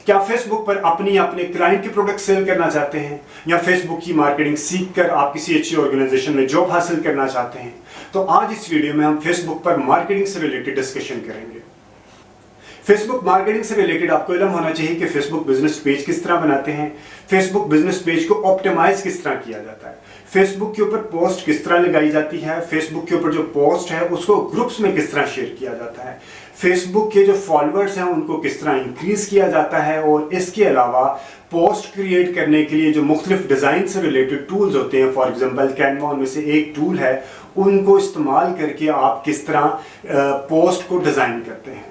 क्या फेसबुक पर अपने क्लाइंट के प्रोडक्ट सेल करना चाहते हैं या फेसबुक की मार्केटिंग सीखकर आप किसी अच्छी ऑर्गेनाइजेशन में जॉब हासिल करना चाहते हैं? तो आज इस वीडियो में हम फेसबुक पर मार्केटिंग से रिलेटेड डिस्कशन करेंगे। फेसबुक मार्केटिंग से रिलेटेड आपको इल्म होना चाहिए कि फेसबुक बिजनेस पेज किस तरह बनाते हैं, फेसबुक बिजनेस पेज को ऑप्टिमाइज किस तरह किया जाता है, फेसबुक के ऊपर पोस्ट किस तरह लगाई जाती है, फेसबुक के ऊपर जो पोस्ट है उसको ग्रुप्स में किस तरह शेयर किया जाता है, फेसबुक के जो फॉलोअर्स हैं उनको किस तरह इंक्रीज किया जाता है, और इसके अलावा पोस्ट क्रिएट करने के लिए जो मुख्तलिफ डिज़ाइन से रिलेटेड टूल्स होते हैं, फॉर एग्जांपल कैनवा उनमें से एक टूल है, उनको इस्तेमाल करके आप किस तरह पोस्ट को डिज़ाइन करते हैं।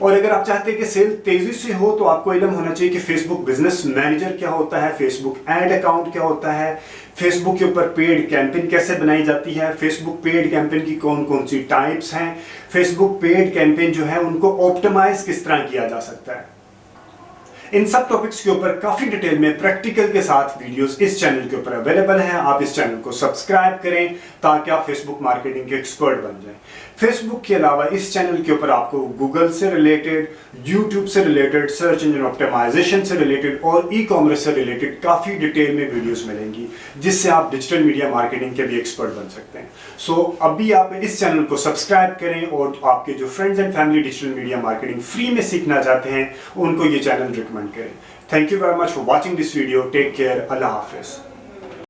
और अगर आप चाहते हैं कि सेल तेजी से हो तो आपको इल्म होना चाहिए कि फेसबुक बिजनेस मैनेजर क्या होता है, फेसबुक एड अकाउंट क्या होता है, फेसबुक के ऊपर पेड कैंपेन कैसे बनाई जाती है, फेसबुक पेड कैंपेन की कौन कौन सी टाइप्स हैं, फेसबुक पेड कैंपेन जो है उनको ऑप्टिमाइज किस तरह किया जा सकता है। इन सब टॉपिक्स के ऊपर काफी डिटेल में प्रैक्टिकल के साथ वीडियोस इस चैनल के ऊपर अवेलेबल हैं। आप इस चैनल को सब्सक्राइब करें ताकि आप फेसबुक मार्केटिंग के एक्सपर्ट बन जाएं। फेसबुक के अलावा इस चैनल के ऊपर आपको गूगल से रिलेटेड, यूट्यूब से रिलेटेड, सर्च इंजन ऑप्टिमाइजेशन से रिलेटेड और ई कॉमर्स से रिलेटेड काफी डिटेल में वीडियोस मिलेंगी, जिससे आप डिजिटल मीडिया मार्केटिंग के भी एक्सपर्ट बन सकते हैं। सो अभी आप इस चैनल को सब्सक्राइब करें और आपके जो friends and family digital media marketing free में सीखना चाहते हैं उनको ये चैनल रिकमेंड करें। Thank you very much for watching this video. Take care. अल्लाह हाफिज।